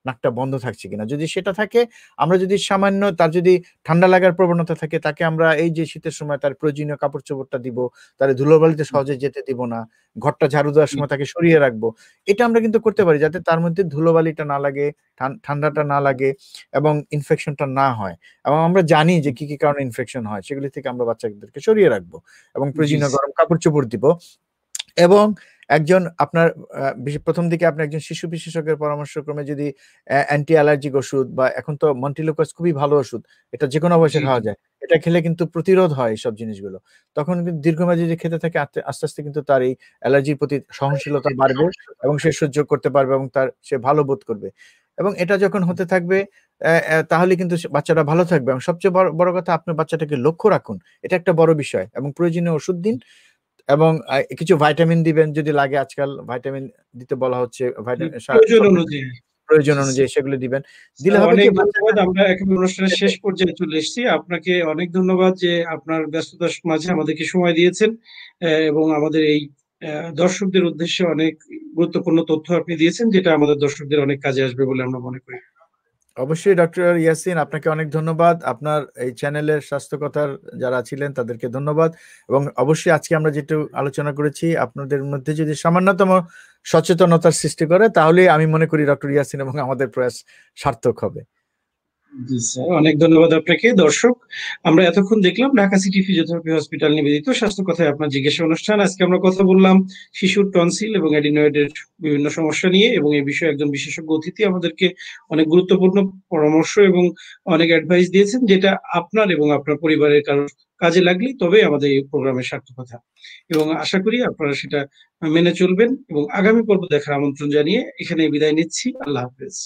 নাকটা বন্ধ থাকছে কিনা। যদি সেটা থাকে, আমরা যদি সামান্য, তার যদি ঠান্ডা লাগার প্রবণতা থাকে, তাকে আমরা এই যে শীতের সময় তার প্রয়োজনীয় কাপড়-চোপড়টা দিব, তার ধুলোবালিতে সহজে যেতে দিব না, ঘরটা ঝাড়ু দেওয়ার জি, সময় তাকে সরিয়ে রাখবো। এটা আমরা কিন্তু করতে পারি, যাতে তার মধ্যে ধুলোবালিটা না লাগে, ঠান্ডাটা না লাগে, এবং ইনফেকশনটা না হয়। এবং আমরা জানি যে কি কারণে ইনফেকশন হয়, সেগুলি থেকে আমরা বাচ্চাদেরকে সরিয়ে রাখবো, এবং জি, প্রয়োজনীয় গরম কাপড়-চোপড় দিব। এবং একজন আপনার ১ম দিকে আপনি একজন শিশু বিশেষজ্ঞের পরামর্শক্রমে যদি অ্যান্টি অ্যালার্জিক ওষুধ, বা এখন তো মন্টিলুকাস খুবই ভালো ওষুধ। এটা যেকোনো বয়সে জি, খাওয়া যায়। এটা খেলে কিন্তু প্রতিরোধ হয় এইসব জিনিসগুলো। তখন কিন্তু দীর্ঘমেয়াদী যদি খেতে থাকে, আস্তে, আস্তে কিন্তু তার এই অ্যালার্জির প্রতি সহনশীলতা বাড়বে, এবং সে সহ্য করতে পারবে, এবং সে ভালো বোধ করবে। এবং এটা যখন হতে থাকবে, তাহলে কিন্তু বাচ্চাটা ভালো থাকবে, এবং সবচেয়ে বড় কথা, আপনার বাচ্চাটাকে লক্ষ্য রাখুন। এটা একটা বড় বিষয়, এবং প্রয়োজনীয় ওষুধ দিন, এবং কিছু ভাইটামিন দিবেন যদি লাগে। আজকাল ভাইটামিন দিতে বলা হচ্ছে, জি, প্রয়োজন অনুযায়ী। প্রয়োজন জি স্যার। অনুযায়ী সেগুলো দিবেন। দিলে স্যার হবে কি, অনেক ধন্যবাদ। বাচ্চাটা আমরা একেবারে অনুষ্ঠানের শেষ সেটাই। পর্যায়ে চলে এসেছি। আপনাকে অনেক ধন্যবাদ যে আপনার ব্যস্ততার মাঝে আমাদেরকে সময় দিয়েছেন, এবং আমাদের এই দর্শকদের উদ্দেশ্যে অনেক গুরুত্বপূর্ণ তথ্য আপনি দিয়েছেন, যেটা আমাদের দর্শকদের অনেক কাজে আসবে বলে আমরা মনে করি। অবশ্যই ডক্টর ইয়াসিন, আপনাকে অনেক ধন্যবাদ। আপনার এই চ্যানেলের স্বাস্থ্যকথার যারা ছিলেন তাদেরকে ধন্যবাদ। এবং অবশ্যই আজকে আমরা যেটা আলোচনা করেছি আপনাদের মধ্যে যদি সামান্যতম সচেতনতার সৃষ্টি করে, তাহলে আমি মনে করি ডক্টর ইয়াসিন এবং আমাদের প্রয়াস সার্থক হবে। জি স্যার, অনেক ধন্যবাদ আপনাকে। দর্শক, আমরা এতক্ষণ দেখলাম ঢাকা সিটি ফিজিওথেরাপি হসপিটাল নিবেদিত স্বাস্থ্য কথায় আপনার জিজ্ঞাসা অনুষ্ঠান। আজকে আমরা কথা বললাম শিশুর টনসিল এবং অ্যাডিনয়েডের বিভিন্ন সমস্যা নিয়ে, এবং এই বিষয়ে একজন বিশেষজ্ঞ অতিথি আমাদেরকে অনেক গুরুত্বপূর্ণ পরামর্শ এবং অনেক অ্যাডভাইস দিয়েছেন, যেটা আপনার এবং আপনার পরিবারের কারোর কাজে লাগলে তবে আমাদের এই প্রোগ্রামের সার্থকতা। এবং আশা করি আপনারা সেটা মেনে চলবেন, এবং আগামী পর্ব দেখার আমন্ত্রণ জানিয়ে এখানে বিদায় নিচ্ছি। আল্লাহ হাফেজ।